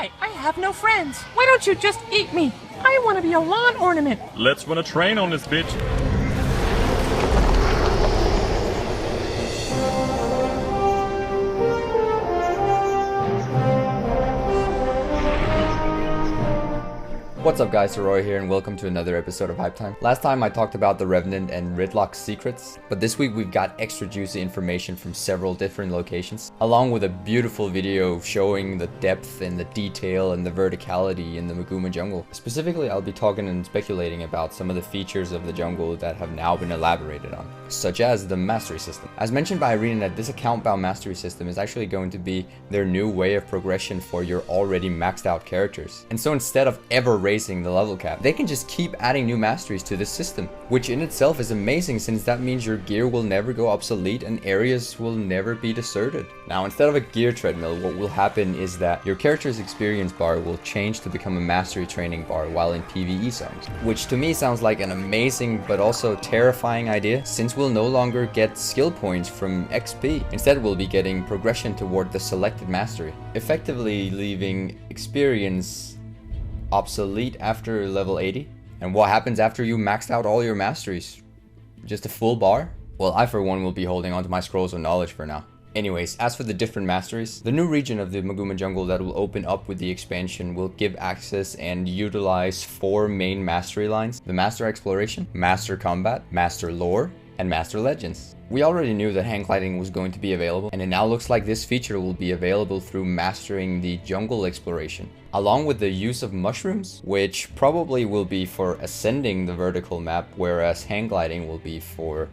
Why? I have no friends. Why don't you just eat me? I want to be a lawn ornament. Let's run a train on this bitch. What's up guys, Deroir here and welcome to another episode of Hype Time. Last time I talked about the Revenant and Ridlock's secrets, but this week we've got extra juicy information from several different locations, along with a beautiful video showing the depth and the detail and the verticality in the Maguma jungle. Specifically, I'll be talking and speculating about some of the features of the jungle that have now been elaborated on, such as the mastery system. As mentioned by ArenaNet, this account-bound mastery system is actually going to be their new way of progression for your already maxed out characters. And so instead of ever raising the level cap, they can just keep adding new masteries to this system, which in itself is amazing since that means your gear will never go obsolete and areas will never be deserted. Now, instead of a gear treadmill, what will happen is that your character's experience bar will change to become a mastery training bar while in PvE zones, which to me sounds like an amazing but also terrifying idea, since we'll no longer get skill points from XP. Instead, we'll be getting progression toward the selected mastery, effectively leaving experience obsolete after level 80. And what happens after you maxed out all your masteries? Just a full bar? Well, I for one will be holding onto my scrolls of knowledge for now. Anyways, as for the different masteries, the new region of the Maguma jungle that will open up with the expansion will give access and utilize 4 main mastery lines: the Master Exploration, Master Combat, Master Lore, and Master Legends. We already knew that hang gliding was going to be available, and it now looks like this feature will be available through mastering the jungle exploration, along with the use of mushrooms, which probably will be for ascending the vertical map, whereas hang gliding will be for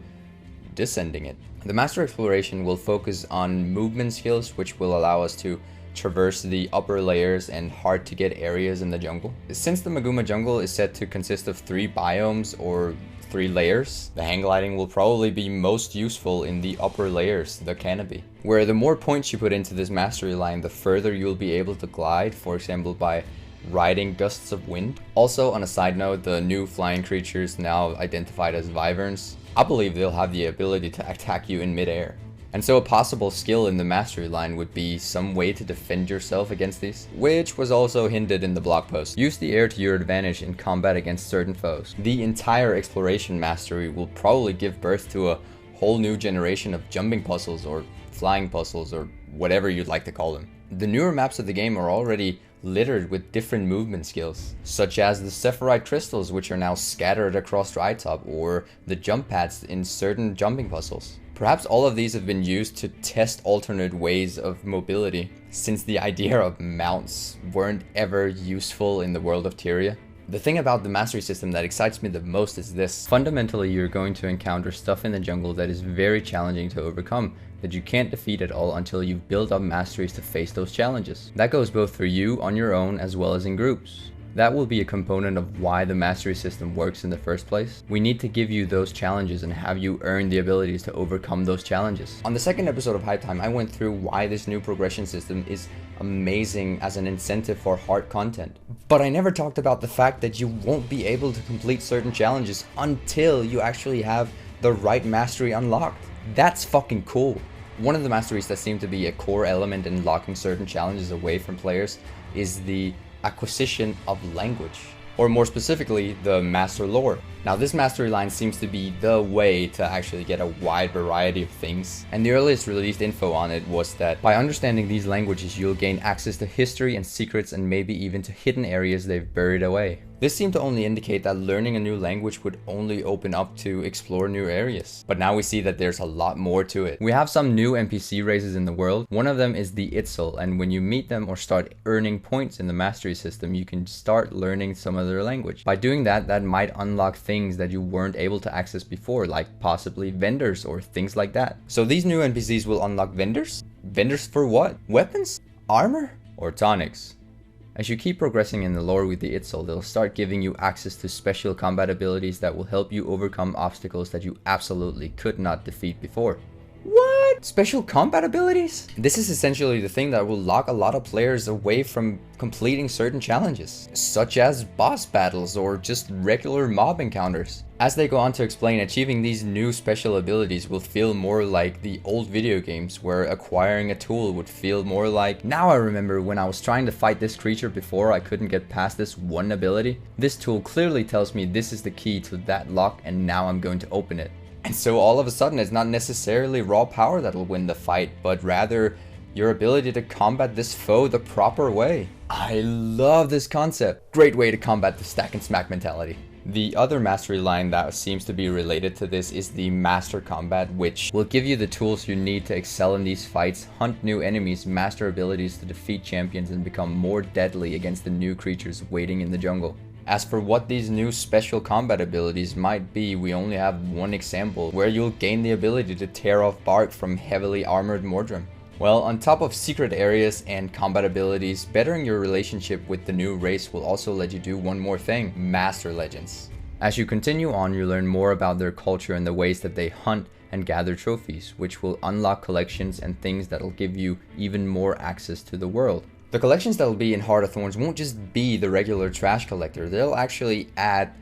descending it. The Master Exploration will focus on movement skills, which will allow us to traverse the upper layers and hard to get areas in the jungle. Since the Maguma jungle is said to consist of 3 biomes or 3 layers, the hang gliding will probably be most useful in the upper layers, the canopy, where the more points you put into this mastery line, the further you'll be able to glide, for example by riding gusts of wind. Also, on a side note, the new flying creatures now identified as wyverns, I believe they'll have the ability to attack you in midair. And so a possible skill in the mastery line would be some way to defend yourself against these, which was also hinted in the blog post. Use the air to your advantage in combat against certain foes. The entire exploration mastery will probably give birth to a whole new generation of jumping puzzles or flying puzzles or whatever you'd like to call them. The newer maps of the game are already littered with different movement skills, such as the Sephirite crystals, which are now scattered across Drytop, or the jump pads in certain jumping puzzles. Perhaps all of these have been used to test alternate ways of mobility, since the idea of mounts weren't ever useful in the world of Tyria. The thing about the mastery system that excites me the most is this. Fundamentally, you're going to encounter stuff in the jungle that is very challenging to overcome, that you can't defeat at all until you've built up masteries to face those challenges. That goes both for you on your own as well as in groups. That will be a component of why the mastery system works in the first place. We need to give you those challenges and have you earn the abilities to overcome those challenges. On the second episode of Hype Time, I went through why this new progression system is amazing as an incentive for hard content. But I never talked about the fact that you won't be able to complete certain challenges until you actually have the right mastery unlocked. That's fucking cool. One of the masteries that seem to be a core element in locking certain challenges away from players is the acquisition of language, or more specifically, the master lore. Now, this mastery line seems to be the way to actually get a wide variety of things, and the earliest released info on it was that by understanding these languages, you'll gain access to history and secrets and maybe even to hidden areas they've buried away. This seemed to only indicate that learning a new language would only open up to explore new areas. But now we see that there's a lot more to it. We have some new NPC races in the world. One of them is the Itzel, and when you meet them or start earning points in the mastery system, you can start learning some of their language. By doing that, that might unlock things that you weren't able to access before, like possibly vendors or things like that. So these new NPCs will unlock vendors? Vendors for what? Weapons? Armor? Or tonics? As you keep progressing in the lore with the Itzel, they'll start giving you access to special combat abilities that will help you overcome obstacles that you absolutely could not defeat before. What? Special combat abilities? This is essentially the thing that will lock a lot of players away from completing certain challenges, such as boss battles or just regular mob encounters. As they go on to explain, achieving these new special abilities will feel more like the old video games where acquiring a tool would feel more like, now I remember when I was trying to fight this creature before I couldn't get past this one ability. This tool clearly tells me this is the key to that lock and now I'm going to open it. And so all of a sudden it's not necessarily raw power that will win the fight, but rather your ability to combat this foe the proper way. I love this concept. Great way to combat the stack and smack mentality. The other mastery line that seems to be related to this is the Master Combat, which will give you the tools you need to excel in these fights, hunt new enemies, master abilities to defeat champions, and become more deadly against the new creatures waiting in the jungle. As for what these new special combat abilities might be, we only have one example, where you'll gain the ability to tear off bark from heavily armored Mordrim. Well, on top of secret areas and combat abilities, bettering your relationship with the new race will also let you do one more thing: Master Legends. As you continue on, you learn more about their culture and the ways that they hunt and gather trophies, which will unlock collections and things that'll give you even more access to the world. The collections that'll be in Heart of Thorns won't just be the regular trash collector, they'll actually add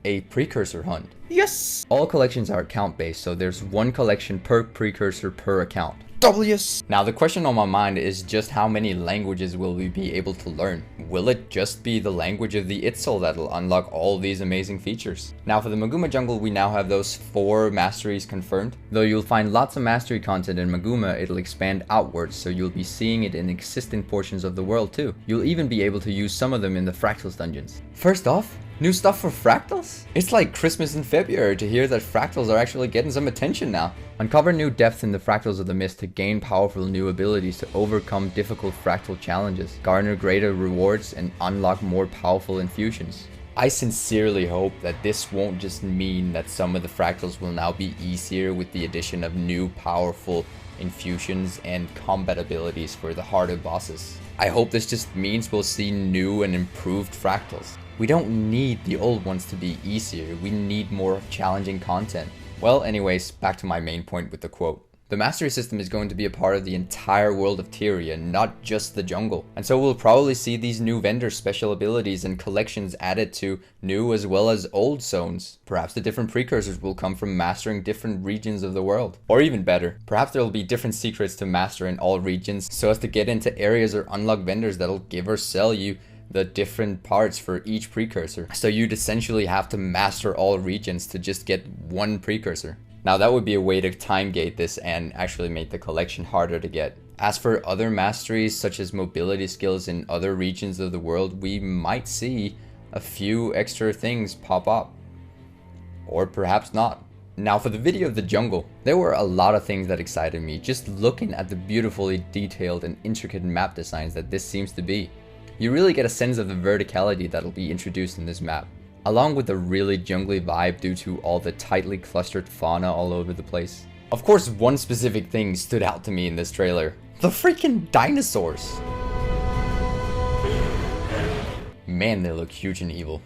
a precursor hunt. Yes! All collections are account based, so there's one collection per precursor per account. W's. Now the question on my mind is just how many languages will we be able to learn? Will it just be the language of the Itzal that'll unlock all these amazing features? Now for the Maguma jungle, we now have those 4 masteries confirmed. Though you'll find lots of mastery content in Maguma, it'll expand outwards, so you'll be seeing it in existing portions of the world too. You'll even be able to use some of them in the Fractals dungeons. First off, new stuff for Fractals? It's like Christmas in February to hear that Fractals are actually getting some attention now. Uncover new depths in the Fractals of the Mist to gain powerful new abilities to overcome difficult fractal challenges, garner greater rewards, and unlock more powerful infusions. I sincerely hope that this won't just mean that some of the Fractals will now be easier with the addition of new powerful infusions and combat abilities for the harder bosses. I hope this just means we'll see new and improved Fractals. We don't need the old ones to be easier, we need more challenging content. Well, anyways, back to my main point with the quote. The mastery system is going to be a part of the entire world of Tyria, not just the jungle. And so we'll probably see these new vendor special abilities and collections added to new as well as old zones. Perhaps the different precursors will come from mastering different regions of the world. Or even better, perhaps there will be different secrets to master in all regions so as to get into areas or unlock vendors that'll give or sell you the different parts for each precursor. So you'd essentially have to master all regions to just get one precursor. Now that would be a way to time gate this and actually make the collection harder to get. As for other masteries such as mobility skills in other regions of the world, we might see a few extra things pop up. Or perhaps not. Now for the video of the jungle, there were a lot of things that excited me just looking at the beautifully detailed and intricate map designs that this seems to be. You really get a sense of the verticality that'll be introduced in this map, along with a really jungly vibe due to all the tightly clustered fauna all over the place. Of course, one specific thing stood out to me in this trailer: the freaking dinosaurs! Man, they look huge and evil.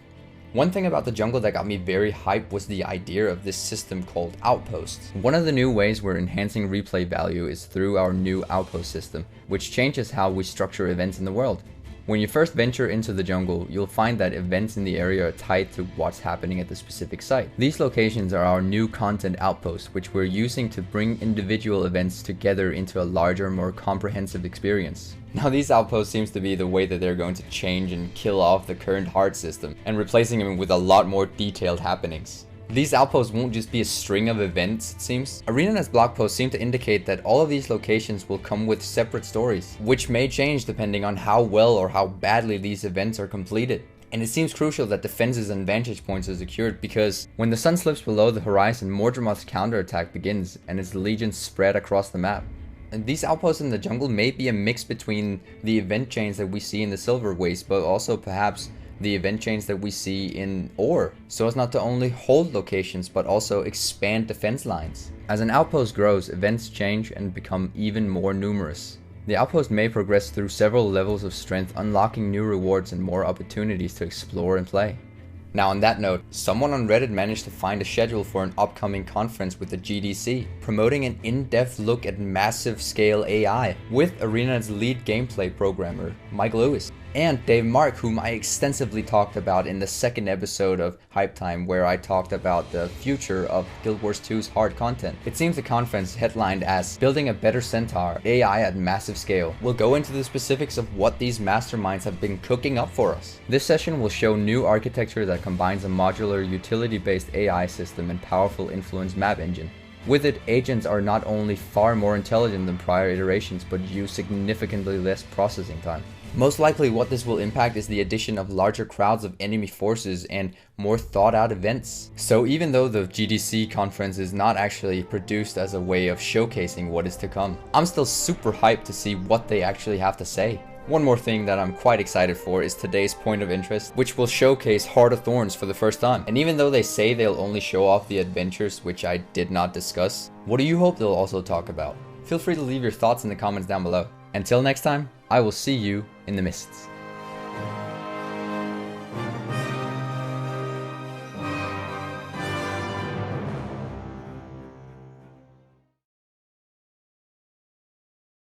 One thing about the jungle that got me very hyped was the idea of this system called Outposts. One of the new ways we're enhancing replay value is through our new Outpost system, which changes how we structure events in the world. When you first venture into the jungle, you'll find that events in the area are tied to what's happening at the specific site. These locations are our new content outposts, which we're using to bring individual events together into a larger, more comprehensive experience. Now these outposts seems to be the way that they're going to change and kill off the current heart system, and replacing them with a lot more detailed happenings. These outposts won't just be a string of events, it seems. ArenaNet's blog posts seem to indicate that all of these locations will come with separate stories, which may change depending on how well or how badly these events are completed. And it seems crucial that defenses and vantage points are secured, because when the sun slips below the horizon, Mordremoth's counterattack begins and its legions spread across the map. And these outposts in the jungle may be a mix between the event chains that we see in the Silver Waste, but also perhaps the event chains that we see in Ore, so as not to only hold locations but also expand defense lines. As an outpost grows, events change and become even more numerous. The outpost may progress through several levels of strength, unlocking new rewards and more opportunities to explore and play. Now on that note, someone on Reddit managed to find a schedule for an upcoming conference with the GDC, promoting an in-depth look at massive scale AI, with Arena's lead gameplay programmer, Mike Lewis, and Dave Mark, whom I extensively talked about in the second episode of Hype Time, where I talked about the future of Guild Wars 2's hard content. It seems the conference, headlined as Building a Better Centaur, AI at Massive Scale, will go into the specifics of what these masterminds have been cooking up for us. This session will show new architecture that combines a modular utility-based AI system and powerful influence map engine. With it, agents are not only far more intelligent than prior iterations, but use significantly less processing time. Most likely what this will impact is the addition of larger crowds of enemy forces and more thought out events. So even though the GDC conference is not actually produced as a way of showcasing what is to come, I'm still super hyped to see what they actually have to say. One more thing that I'm quite excited for is today's point of interest, which will showcase Heart of Thorns for the first time. And even though they say they'll only show off the adventures, which I did not discuss, what do you hope they'll also talk about? Feel free to leave your thoughts in the comments down below. Until next time, I will see you in the mists.